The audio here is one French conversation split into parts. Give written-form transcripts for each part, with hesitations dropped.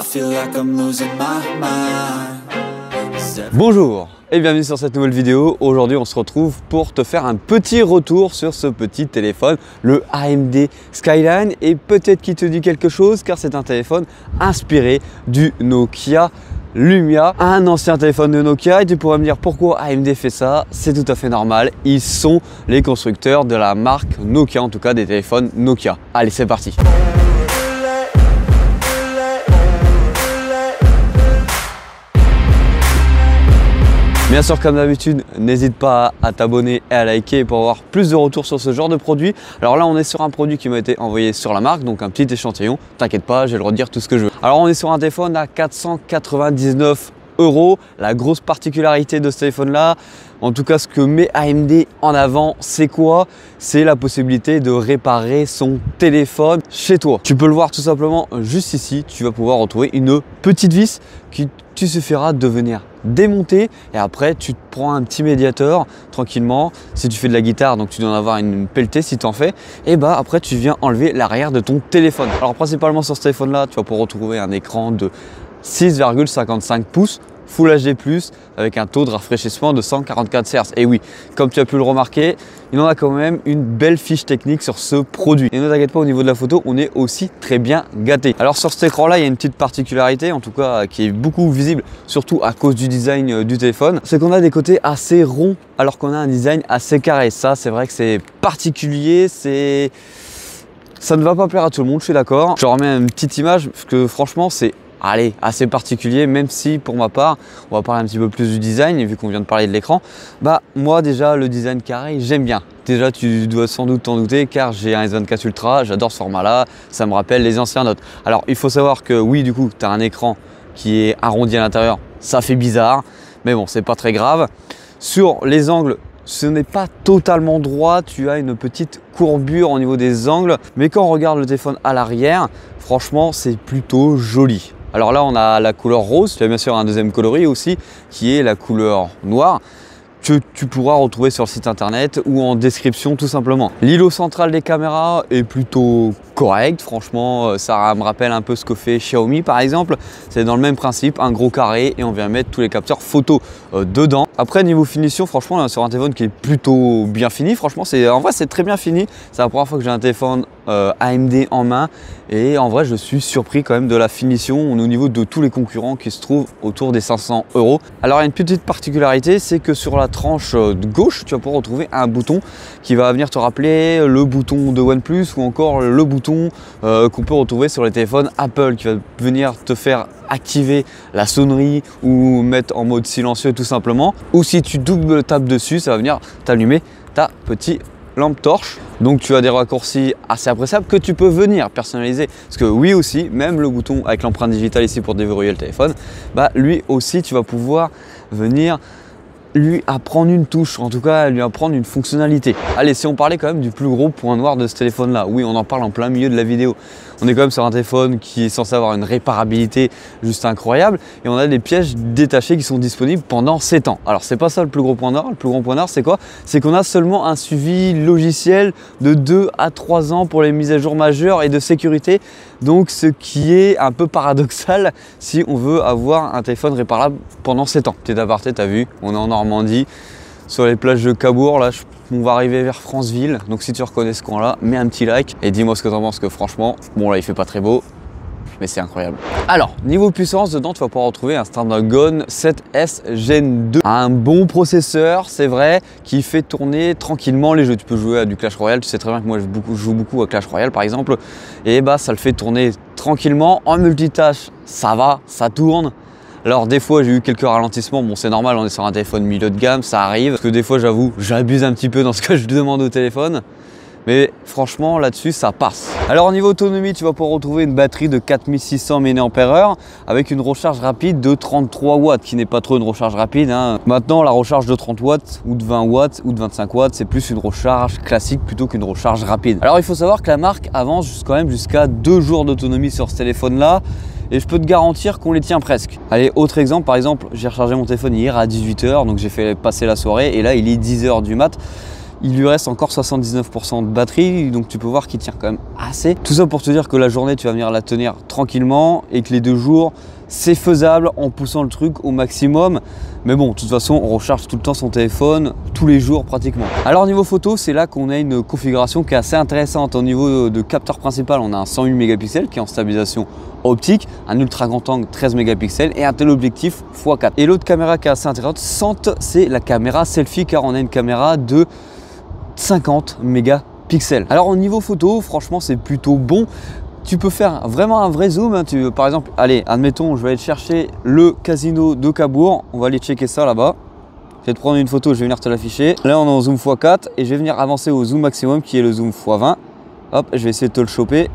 feel like I'm losing my mind. Bonjour et bienvenue sur cette nouvelle vidéo. Aujourd'hui on se retrouve pour te faire un petit retour sur ce petit téléphone, le AMD Skyline, et peut-être qu'il te dit quelque chose car c'est un téléphone inspiré du Nokia Lumia, un ancien téléphone de Nokia. Et tu pourrais me dire pourquoi AMD fait ça. C'est tout à fait normal, ils sont les constructeurs de la marque Nokia, en tout cas des téléphones Nokia. Allez, c'est parti. Bien sûr, comme d'habitude, n'hésite pas à t'abonner et à liker pour avoir plus de retours sur ce genre de produit. Alors là, on est sur un produit qui m'a été envoyé sur la marque, donc un petit échantillon. T'inquiète pas, je vais le redire tout ce que je veux. Alors on est sur un téléphone à 499 €. La grosse particularité de ce téléphone-là, en tout cas ce que met AMD en avant, c'est quoi? C'est la possibilité de réparer son téléphone chez toi. Tu peux le voir tout simplement juste ici. Tu vas pouvoir retrouver une petite vis qui tu suffira de venir démonter et après tu te prends un petit médiateur tranquillement. Si tu fais de la guitare, donc tu dois en avoir une pelletée si tu en fais, et bah après tu viens enlever l'arrière de ton téléphone. Alors principalement sur ce téléphone là, tu vas pouvoir retrouver un écran de 6,55 pouces Full HD+, avec un taux de rafraîchissement de 144 Hz. Et oui, comme tu as pu le remarquer, il en a quand même une belle fiche technique sur ce produit. Et ne t'inquiète pas, au niveau de la photo, on est aussi très bien gâté. Alors sur cet écran là, il y a une petite particularité, en tout cas qui est beaucoup visible, surtout à cause du design du téléphone, c'est qu'on a des côtés assez ronds alors qu'on a un design assez carré. Ça, c'est vrai que c'est particulier, ça ne va pas plaire à tout le monde, je suis d'accord. Je remets une petite image parce que franchement, c'est assez particulier, même si pour ma part, on va parler un petit peu plus du design, et vu qu'on vient de parler de l'écran, bah moi déjà le design carré, j'aime bien. Déjà tu dois sans doute t'en douter car j'ai un S24 Ultra, j'adore ce format là, ça me rappelle les anciens Note. Alors il faut savoir que oui, du coup tu as un écran qui est arrondi à l'intérieur, ça fait bizarre, mais bon, c'est pas très grave. Sur les angles, ce n'est pas totalement droit, tu as une petite courbure au niveau des angles, mais quand on regarde le téléphone à l'arrière, franchement c'est plutôt joli. Alors là, on a la couleur rose, tu as bien sûr un deuxième coloris aussi qui est la couleur noire, que tu pourras retrouver sur le site internet ou en description tout simplement. L'îlot central des caméras est plutôt correct, franchement ça me rappelle un peu ce que fait Xiaomi par exemple. C'est dans le même principe, un gros carré et on vient mettre tous les capteurs photo dedans. Après niveau finition, franchement on est sur un téléphone qui est plutôt bien fini, franchement en vrai c'est très bien fini. C'est la première fois que j'ai un téléphone AMD en main et en vrai je suis surpris quand même de la finition. On est au niveau de tous les concurrents qui se trouvent autour des 500 €. Alors il y a une petite particularité, c'est que sur la tranche de gauche tu vas pouvoir retrouver un bouton qui va venir te rappeler le bouton de OnePlus ou encore le bouton qu'on peut retrouver sur les téléphones Apple, qui va venir te faire activer la sonnerie ou mettre en mode silencieux tout simplement, ou si tu double tapes dessus ça va venir t'allumer ta petite lampe torche. Donc tu as des raccourcis assez appréciables que tu peux venir personnaliser, parce que oui aussi, même le bouton avec l'empreinte digitale ici pour déverrouiller le téléphone, bah lui aussi tu vas pouvoir venir lui apprendre une touche, en tout cas lui apprendre une fonctionnalité. Allez, si on parlait quand même du plus gros point noir de ce téléphone là, oui on en parle en plein milieu de la vidéo, on est quand même sur un téléphone qui est censé avoir une réparabilité juste incroyable et on a des pièces détachées qui sont disponibles pendant 7 ans. Alors c'est pas ça le plus gros point noir, le plus gros point noir c'est quoi? C'est qu'on a seulement un suivi logiciel de 2 à 3 ans pour les mises à jour majeures et de sécurité, donc ce qui est un peu paradoxal si on veut avoir un téléphone réparable pendant 7 ans. Petit aparté, t'as vu, on est en Normandie, sur les plages de Cabourg, là on va arriver vers Franceville, donc si tu reconnais ce coin là, mets un petit like et dis-moi ce que tu en penses, que franchement, bon là il fait pas très beau, mais c'est incroyable. Alors, niveau puissance, dedans tu vas pouvoir retrouver un Snapdragon 7S Gen 2, un bon processeur, c'est vrai, qui fait tourner tranquillement les jeux. Tu peux jouer à du Clash Royale, tu sais très bien que moi je joue beaucoup à Clash Royale par exemple, et bah ça le fait tourner tranquillement. En multitâche, ça va, ça tourne. Alors des fois j'ai eu quelques ralentissements, bon c'est normal, on est sur un téléphone milieu de gamme, ça arrive. Parce que des fois j'avoue, j'abuse un petit peu dans ce que je demande au téléphone. Mais franchement là-dessus ça passe. Alors au niveau autonomie, tu vas pouvoir retrouver une batterie de 4600 mAh avec une recharge rapide de 33 watts, qui n'est pas trop une recharge rapide, hein. Maintenant la recharge de 30 watts ou de 20 watts ou de 25 watts, c'est plus une recharge classique plutôt qu'une recharge rapide. Alors il faut savoir que la marque avance quand même jusqu'à 2 jours d'autonomie sur ce téléphone là. Et je peux te garantir qu'on les tient presque. Allez, autre exemple, par exemple, j'ai rechargé mon téléphone hier à 18 h, donc j'ai fait passer la soirée et là il est 10 h du mat. Il lui reste encore 79% de batterie, donc tu peux voir qu'il tient quand même assez. Tout ça pour te dire que la journée, tu vas venir la tenir tranquillement et que les 2 jours, c'est faisable en poussant le truc au maximum. Mais bon, de toute façon, on recharge tout le temps son téléphone, tous les jours pratiquement. Alors niveau photo, c'est là qu'on a une configuration qui est assez intéressante. Au niveau de capteur principal, on a un 108 mégapixels qui est en stabilisation optique, un ultra grand angle 13 mégapixels et un téléobjectif x4. Et l'autre caméra qui est assez intéressante, c'est la caméra selfie, car on a une caméra de 50 mégapixels. Alors au niveau photo, franchement, c'est plutôt bon. Tu peux faire vraiment un vrai zoom. Par exemple, allez, admettons, je vais aller chercher le casino de Cabourg. On va aller checker ça là-bas. Je vais te prendre une photo, je vais venir te l'afficher. Là, on est en zoom x4 et je vais venir avancer au zoom maximum qui est le zoom x20. Hop, je vais essayer de te le choper.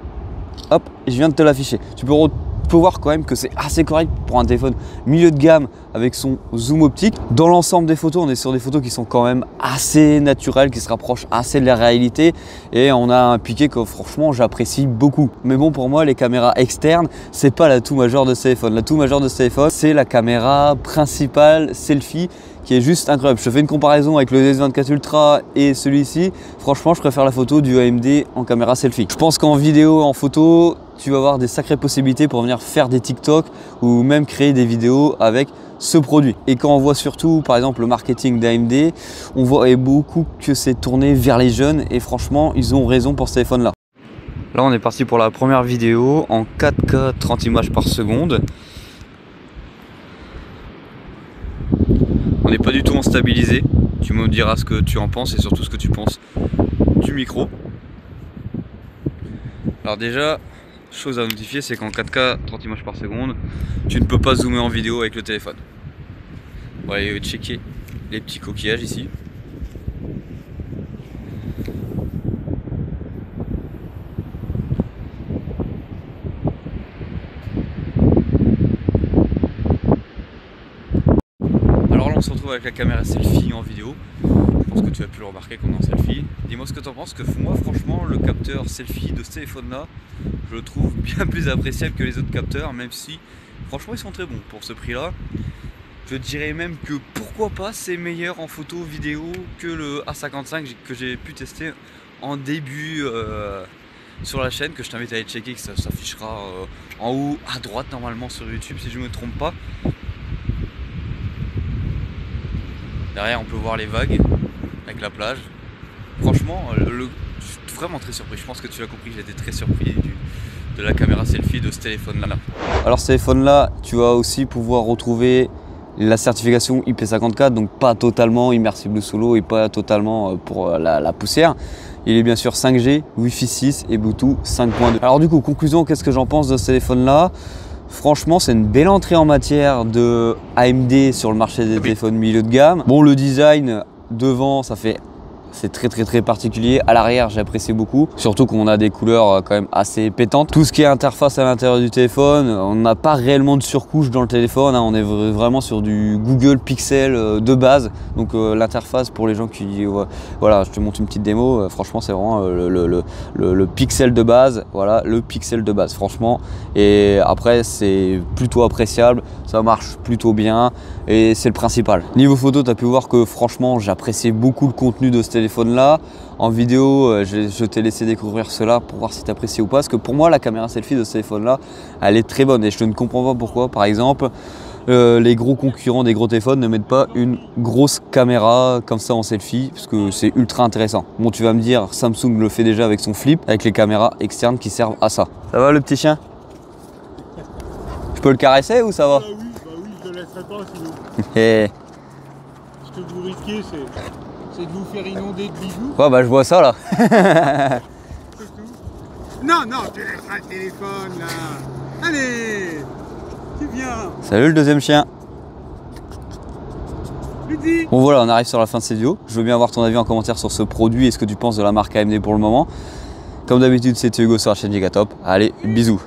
Hop, je viens de te l'afficher. Tu peux voir quand même que c'est assez correct pour un téléphone milieu de gamme avec son zoom optique. Dans l'ensemble des photos, on est sur des photos qui sont quand même assez naturelles, qui se rapprochent assez de la réalité, et on a un piqué que franchement j'apprécie beaucoup. Mais bon, pour moi, les caméras externes, c'est pas l'atout majeur de ce téléphone. L'atout majeur de ce téléphone, c'est la caméra principale selfie, qui est juste incroyable. Je te fais une comparaison avec le S24 Ultra et celui-ci. Franchement, je préfère la photo du AMD en caméra selfie. Je pense qu'en vidéo, en photo, tu vas avoir des sacrées possibilités pour venir faire des TikTok ou même créer des vidéos avec ce produit. Et quand on voit surtout, par exemple, le marketing d'AMD, on voit beaucoup que c'est tourné vers les jeunes, et franchement, ils ont raison pour ce téléphone-là. Là, on est parti pour la première vidéo en 4K 30 images par seconde. On n'est pas du tout en stabilisé. Tu me diras ce que tu en penses et surtout ce que tu penses du micro. Alors déjà, chose à notifier, c'est qu'en 4K 30 images par seconde, tu ne peux pas zoomer en vidéo avec le téléphone. On va aller checker les petits coquillages ici. Alors là, on se retrouve avec la caméra selfie en vidéo. Je pense que tu as pu le remarquer qu'on est en selfie. Dis-moi ce que tu en penses, que moi franchement le capteur selfie de ce téléphone là, je le trouve bien plus appréciable que les autres capteurs, même si franchement ils sont très bons pour ce prix là. Je dirais même que pourquoi pas c'est meilleur en photo vidéo que le A55 que j'ai pu tester en début sur la chaîne, que je t'invite à aller checker, que ça s'affichera en haut à droite normalement sur YouTube si je ne me trompe pas. Derrière on peut voir les vagues avec la plage. Franchement, je suis vraiment très surpris. Je pense que tu l'as compris, j'étais très surpris de la caméra selfie de ce téléphone là. Alors ce téléphone là, tu vas aussi pouvoir retrouver la certification IP54, donc pas totalement immersible sous l'eau et pas totalement pour la poussière. Il est bien sûr 5G, Wi-Fi 6 et Bluetooth 5.2. Alors du coup, conclusion, qu'est-ce que j'en pense de ce téléphone là? Franchement, c'est une belle entrée en matière de AMD sur le marché des téléphones milieu de gamme. Bon, le design devant, c'est très particulier. À l'arrière, j'apprécie beaucoup, surtout qu'on a des couleurs quand même assez pétantes. Tout ce qui est interface à l'intérieur du téléphone, on n'a pas réellement de surcouche dans le téléphone, hein. On est vraiment sur du Google Pixel de base. Donc l'interface, pour les gens qui voilà, je te montre une petite démo. Franchement, c'est vraiment le Pixel de base. Voilà, le Pixel de base, franchement. Et après, c'est plutôt appréciable, ça marche plutôt bien et c'est le principal. Niveau photo, tu as pu voir que franchement, j'appréciais beaucoup le contenu de ce téléphone là. En vidéo, je t'ai laissé découvrir cela pour voir si tu apprécies ou pas, parce que pour moi la caméra selfie de ce téléphone là, elle est très bonne et je ne comprends pas pourquoi par exemple les gros concurrents des gros téléphones ne mettent pas une grosse caméra comme ça en selfie, parce que c'est ultra intéressant. Bon, tu vas me dire, Samsung le fait déjà avec son Flip, avec les caméras externes qui servent à ça. Ça va le petit chien? Je peux le caresser ou ça va? Oui, je le laisserai pas sinon. Ce que vous risquez, c'est de vous faire inonder de bijoux. Ouais, bah je vois ça là. C'est tout. Non, tu laisseras le téléphone là. Allez, tu viens. Salut le deuxième chien. Ludy. Bon voilà, on arrive sur la fin de cette vidéo. Je veux bien avoir ton avis en commentaire sur ce produit et ce que tu penses de la marque AMD pour le moment. Comme d'habitude, c'était Hugo sur la chaîne Gigatop. Allez, bisous.